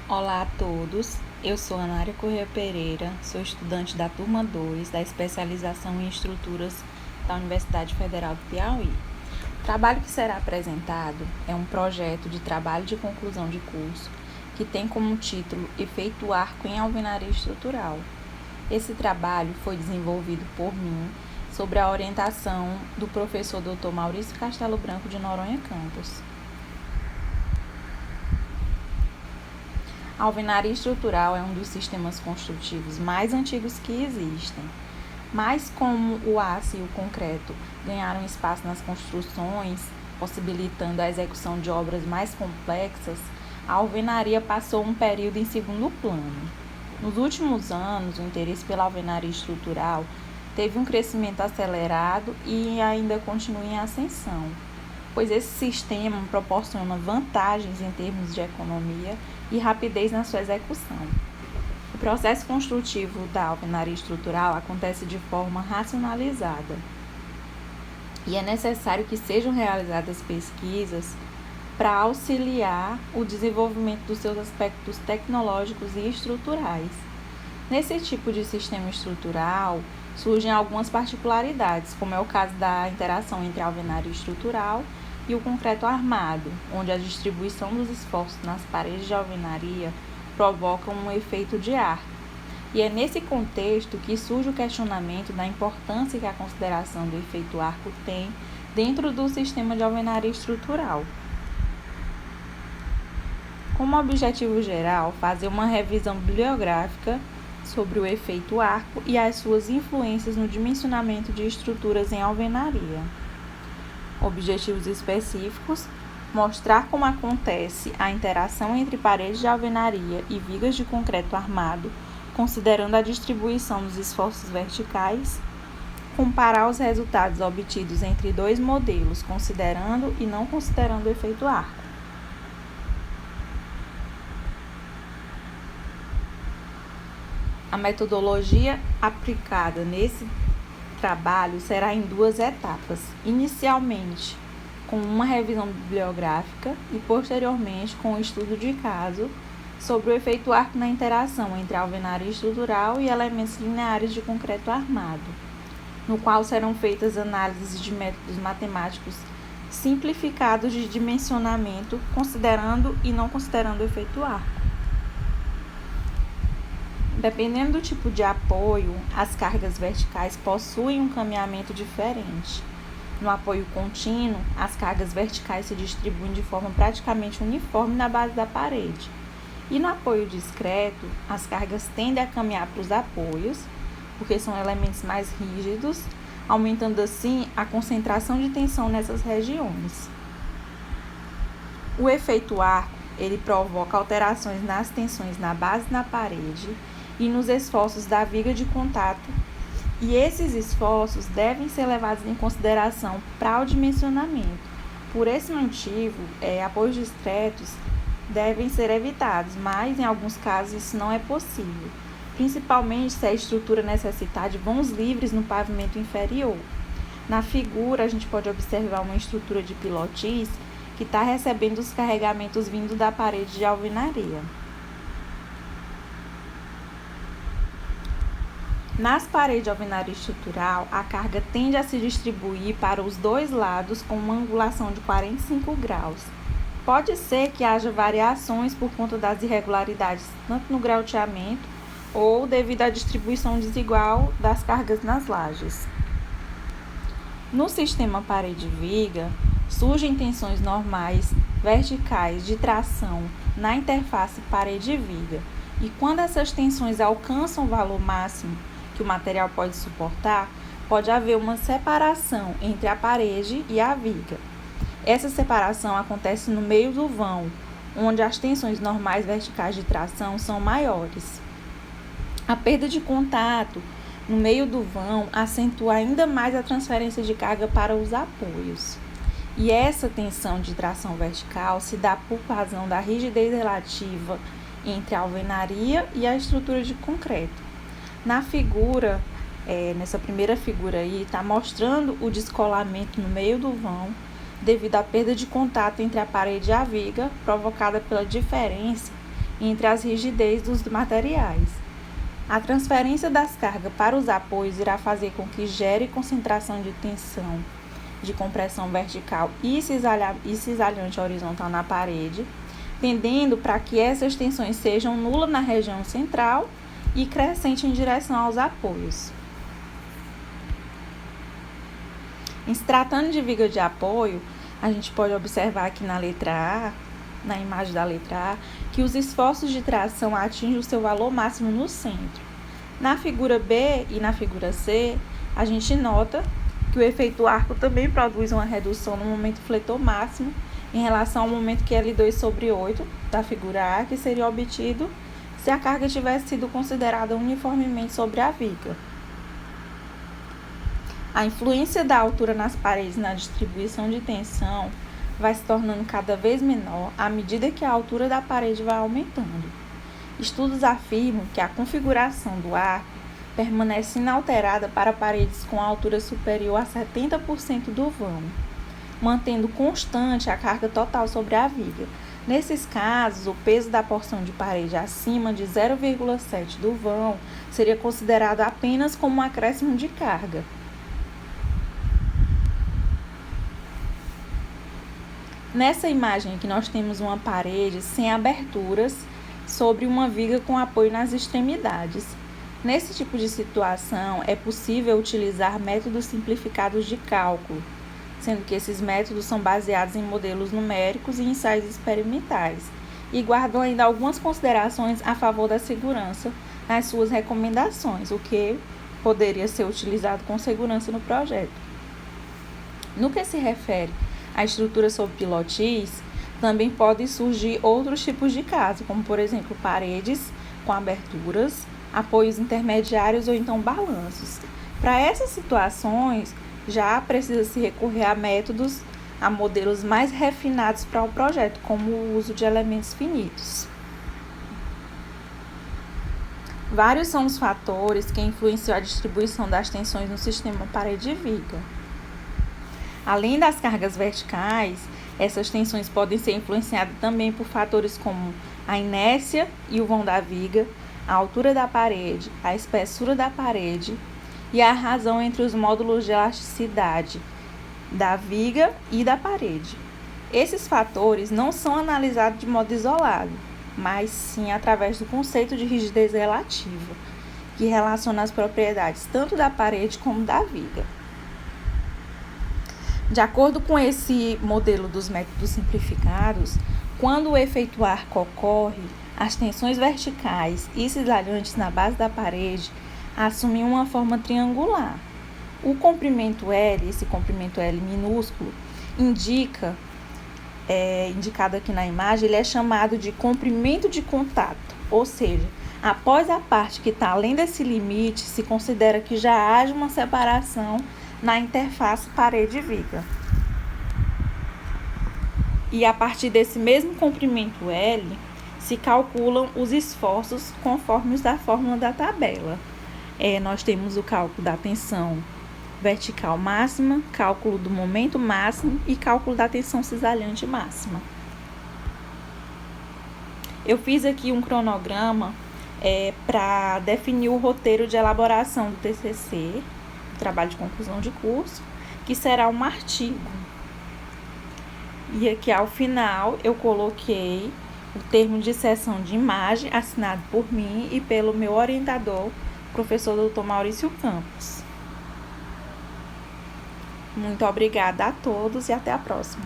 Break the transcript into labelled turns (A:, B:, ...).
A: Olá a todos, eu sou Anária Corrêa Pereira, sou estudante da turma 2 da especialização em estruturas da Universidade Federal do Piauí. O trabalho que será apresentado é um projeto de trabalho de conclusão de curso que tem como título Efeito Arco em Alvenaria Estrutural. Esse trabalho foi desenvolvido por mim sob a orientação do professor Dr. Maurício Castelo Branco de Noronha Campos. A alvenaria estrutural é um dos sistemas construtivos mais antigos que existem, mas como o aço e o concreto ganharam espaço nas construções, possibilitando a execução de obras mais complexas, a alvenaria passou um período em segundo plano. Nos últimos anos, o interesse pela alvenaria estrutural teve um crescimento acelerado e ainda continua em ascensão, pois esse sistema proporciona vantagens em termos de economia e rapidez na sua execução. O processo construtivo da alvenaria estrutural acontece de forma racionalizada e é necessário que sejam realizadas pesquisas para auxiliar o desenvolvimento dos seus aspectos tecnológicos e estruturais. Nesse tipo de sistema estrutural, surgem algumas particularidades, como é o caso da interação entre a alvenaria estrutural e o concreto armado, onde a distribuição dos esforços nas paredes de alvenaria provoca um efeito de arco. E é nesse contexto que surge o questionamento da importância que a consideração do efeito arco tem dentro do sistema de alvenaria estrutural. Como objetivo geral, fazer uma revisão bibliográfica sobre o efeito arco e as suas influências no dimensionamento de estruturas em alvenaria. Objetivos específicos: mostrar como acontece a interação entre paredes de alvenaria e vigas de concreto armado, considerando a distribuição dos esforços verticais, comparar os resultados obtidos entre dois modelos, considerando e não considerando o efeito arco. A metodologia aplicada nesse trabalho será em duas etapas, inicialmente com uma revisão bibliográfica e posteriormente com um estudo de caso sobre o efeito arco na interação entre a alvenaria estrutural e elementos lineares de concreto armado, no qual serão feitas análises de métodos matemáticos simplificados de dimensionamento, considerando e não considerando o efeito arco. Dependendo do tipo de apoio, as cargas verticais possuem um caminhamento diferente. No apoio contínuo, as cargas verticais se distribuem de forma praticamente uniforme na base da parede. E no apoio discreto, as cargas tendem a caminhar para os apoios, porque são elementos mais rígidos, aumentando assim a concentração de tensão nessas regiões. O efeito arco, ele provoca alterações nas tensões na base da parede e nos esforços da viga de contato, e esses esforços devem ser levados em consideração para o dimensionamento. Por esse motivo, apoios discretos devem ser evitados, mas em alguns casos isso não é possível, principalmente se a estrutura necessitar de vãos livres no pavimento inferior. Na figura, a gente pode observar uma estrutura de pilotis que está recebendo os carregamentos vindo da parede de alvenaria. Nas paredes de alvenaria estrutural, a carga tende a se distribuir para os dois lados com uma angulação de 45 graus. Pode ser que haja variações por conta das irregularidades, tanto no grauteamento ou devido à distribuição desigual das cargas nas lajes. No sistema parede-viga, surgem tensões normais verticais de tração na interface parede-viga, e quando essas tensões alcançam o valor máximo que o material pode suportar, pode haver uma separação entre a parede e a viga. Essa separação acontece no meio do vão, onde as tensões normais verticais de tração são maiores. A perda de contato no meio do vão acentua ainda mais a transferência de carga para os apoios. E essa tensão de tração vertical se dá por razão da rigidez relativa entre a alvenaria e a estrutura de concreto. Na figura, nessa primeira figura aí, está mostrando o descolamento no meio do vão devido à perda de contato entre a parede e a viga, provocada pela diferença entre as rigidez dos materiais. A transferência das cargas para os apoios irá fazer com que gere concentração de tensão de compressão vertical e cisalhante horizontal na parede, tendendo para que essas tensões sejam nulas na região central e crescente em direção aos apoios. Em se tratando de viga de apoio, a gente pode observar aqui na letra A, na imagem da letra A, que os esforços de tração atingem o seu valor máximo no centro. Na figura B e na figura C, a gente nota que o efeito arco também produz uma redução no momento fletor máximo em relação ao momento QL2/8 da figura A, que seria obtido se a carga tivesse sido considerada uniformemente sobre a viga. A influência da altura nas paredes na distribuição de tensão vai se tornando cada vez menor à medida que a altura da parede vai aumentando. Estudos afirmam que a configuração do arco permanece inalterada para paredes com altura superior a 70% do vão, mantendo constante a carga total sobre a viga. Nesses casos, o peso da porção de parede acima de 0,7 do vão seria considerado apenas como um acréscimo de carga. Nessa imagem aqui nós temos uma parede sem aberturas sobre uma viga com apoio nas extremidades. Nesse tipo de situação, é possível utilizar métodos simplificados de cálculo, sendo que esses métodos são baseados em modelos numéricos e ensaios experimentais, e guardam ainda algumas considerações a favor da segurança nas suas recomendações, o que poderia ser utilizado com segurança no projeto. No que se refere à estrutura sob pilotis, também podem surgir outros tipos de casos, como por exemplo paredes com aberturas, apoios intermediários ou então balanços. Para essas situações, já precisa se recorrer a modelos mais refinados para o projeto, como o uso de elementos finitos. Vários são os fatores que influenciam a distribuição das tensões no sistema parede e viga. Além das cargas verticais, essas tensões podem ser influenciadas também por fatores como a inércia e o vão da viga, a altura da parede, a espessura da parede e a razão entre os módulos de elasticidade da viga e da parede. Esses fatores não são analisados de modo isolado, mas sim através do conceito de rigidez relativa, que relaciona as propriedades tanto da parede como da viga. De acordo com esse modelo dos métodos simplificados, quando o efeito arco ocorre, as tensões verticais e cisalhantes na base da parede assumem uma forma triangular. O comprimento L, esse comprimento L minúsculo, indicado aqui na imagem, ele é chamado de comprimento de contato, ou seja, após a parte que está além desse limite, se considera que já haja uma separação na interface parede-viga. E a partir desse mesmo comprimento L, se calculam os esforços conforme os da fórmula da tabela. Nós temos o cálculo da tensão vertical máxima, cálculo do momento máximo e cálculo da tensão cisalhante máxima. Eu fiz aqui um cronograma para definir o roteiro de elaboração do TCC, trabalho de conclusão de curso, que será um artigo. E aqui ao final eu coloquei o termo de cessão de imagem assinado por mim e pelo meu orientador, professor Dr. Maurício Campos. Muito obrigada a todos e até a próxima.